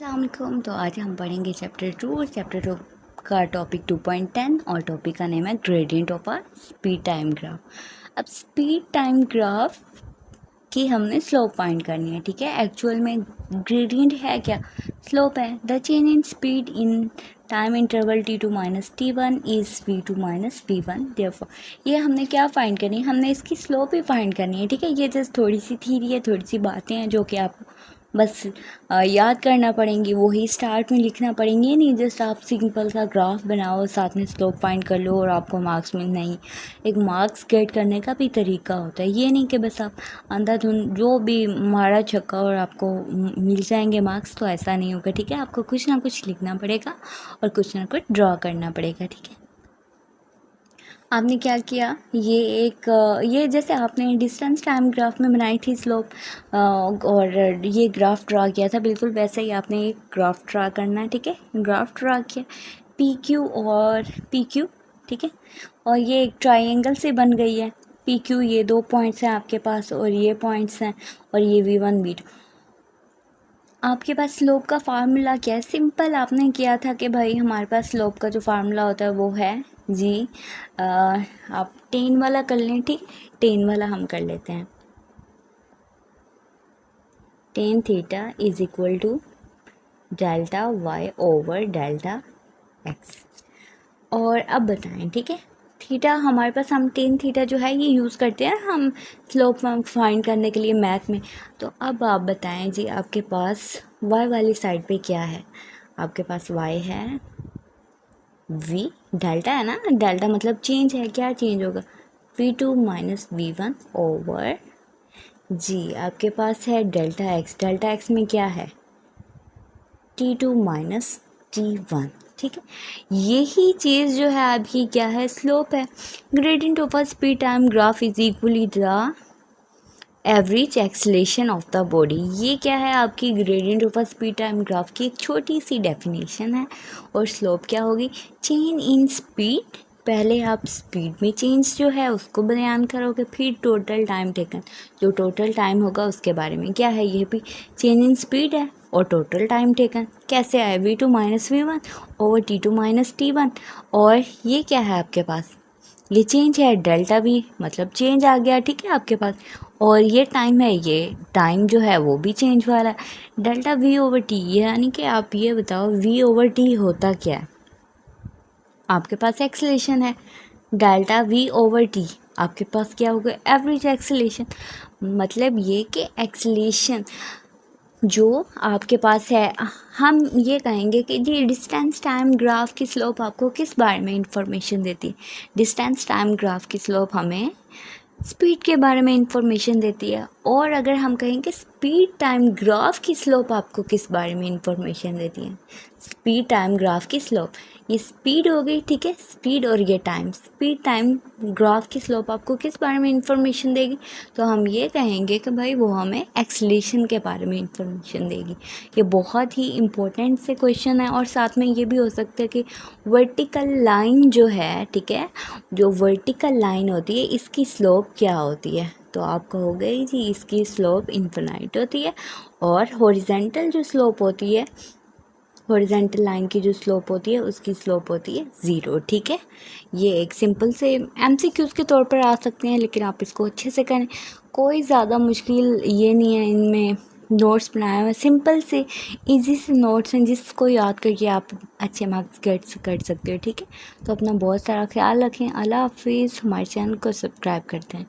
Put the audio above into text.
अस्सलामुअलैकुम। तो आज हम पढ़ेंगे चैप्टर 2 का टॉपिक 2.10 और टॉपिक का नेम है gradient of a speed time graph. अब स्पीड टाइम ग्राफ की हमने स्लोप फाइंड करनी है, ठीक है। एक्चुअल में ग्रेडियंट है क्या? स्लोप है। The change in speed in time interval t2 minus t1 is v2 minus v1। Therefore ये हमने क्या फाइंड करनी है? हमने इसकी स्लोप ही फाइंड करनी है, ठीक है। ये जस्ट थोड़ी सी थ्योरी है, थोड़ी सी बातें हैं जो कि आप बस याद करना पड़ेंगी, वही स्टार्ट में लिखना पड़ेंगी। नहीं जस्ट आप सिंपल सा ग्राफ बनाओ, साथ में स्लोप फाइंड कर लो और आपको मार्क्स मिल नहीं। एक मार्क्स गेट करने का भी तरीका होता है, ये नहीं कि बस आप अंधाधुंध जो भी मारा छक्का और आपको मिल जाएंगे मार्क्स, तो ऐसा नहीं होगा, ठीक है। आपको कुछ ना कुछ लिखना पड़ेगा और कुछ ना कुछ ड्रॉ करना पड़ेगा, ठीक है। आपने क्या किया, ये जैसे आपने डिस्टेंस टाइम ग्राफ में बनाई थी स्लोप और ये ग्राफ ड्रा किया था, बिल्कुल वैसे ही आपने एक ग्राफ ड्रा करना है, ठीक है। ग्राफ ड्रा किया पी क्यू और पी क्यू, ठीक है। और ये एक ट्राइंगल से बन गई है पी क्यू, ये दो पॉइंट्स हैं आपके पास और ये पॉइंट्स हैं और ये V1 V2। आपके पास स्लोप का फार्मूला क्या है? सिंपल आपने किया था कि भाई हमारे पास स्लोप का जो फार्मूला होता है वो है जी, आप 10 वाला कर लें, ठीक। 10 वाला हम कर लेते हैं। tan theta is equal to delta Y over delta X. और अब बताएं, ठीक है। थीटा हमारे पास, हम tan थीटा जो है ये यूज़ करते हैं हम स्लोप फाइंड करने के लिए मैथ में। तो अब आप बताएं जी, आपके पास y वाली साइड पे क्या है? आपके पास y है v, डेल्टा है ना, डेल्टा मतलब चेंज है। क्या चेंज होगा? v2 माइनस v1 ओवर जी। आपके पास है डेल्टा x, डेल्टा x में क्या है? t2 माइनस t1, ठीक है। यही चीज़ जो है आपकी क्या है? स्लोप है। Gradient of a speed time graph is equally the average acceleration of the body. ये क्या है? आपकी gradient of a speed time graph की एक छोटी सी डेफिनेशन है। और स्लोप क्या होगी? Change in speed. पहले आप स्पीड में चेंज जो है उसको बयान करोगे, फिर टोटल टाइम टेकन, जो टोटल टाइम होगा उसके बारे में। क्या है? ये भी चेंज इन स्पीड है और टोटल टाइम टेकन कैसे आए? v2 minus v1 over t2 minus t1। और ये क्या है आपके पास? ये चेंज है, डेल्टा भी मतलब चेंज आ गया, ठीक है आपके पास। और ये टाइम है, ये टाइम जो है वो भी चेंज वाला है, डेल्टा v ओवर टी। यानी कि आप ये बताओ v ओवर टी होता क्या है? आपके पास एक्सेलेरेशन है, डेल्टा v ओवर टी आपके पास क्या होगा? Average acceleration. मतलब ये कि एक्सेलेरेशन जो आपके पास है, हम ये कहेंगे कि जी डिस्टेंस टाइम ग्राफ की स्लोप आपको किस बारे में इंफॉर्मेशन देती है? डिस्टेंस टाइम ग्राफ की स्लोप हमें स्पीड के बारे में इंफॉर्मेशन देती है। और अगर हम कहें कि स्पीड टाइम ग्राफ की स्लोप आपको किस बारे में इंफॉर्मेशन देती है? स्पीड टाइम ग्राफ की स्लोप, ये स्पीड हो गई, ठीक है, स्पीड और ये टाइम। स्पीड टाइम ग्राफ की स्लोप आपको किस बारे में इंफॉर्मेशन देगी? तो हम ये कहेंगे कि भाई वो हमें एक्सेलेरेशन के बारे में इंफॉर्मेशन देगी। ये बहुत ही इम्पोर्टेंट से क्वेश्चन है। और साथ में ये भी हो सकता है कि वर्टिकल लाइन जो है, ठीक है, जो वर्टिकल लाइन होती है इसकी स्लोप क्या होती है? तो आप कहोगे जी इसकी स्लोप इन्फिनाइट होती है। और हॉरिजेंटल जो स्लोप होती है, हॉरिजेंटल लाइन की जो स्लोप होती है उसकी स्लोप होती है 0, ठीक है। ये एक सिंपल से MCQs के तौर पर आ सकते हैं, लेकिन आप इसको अच्छे से करें। कोई ज़्यादा मुश्किल ये नहीं है, इनमें नोट्स बनाए हुए सिंपल से इजी से नोट्स हैं जिसको याद करके आप अच्छे मार्क्स गेट कर सकते हो, ठीक है। तो अपना बहुत सारा ख्याल रखें। अल्लाह हाफिज़। हमारे चैनल को सब्सक्राइब करते हैं।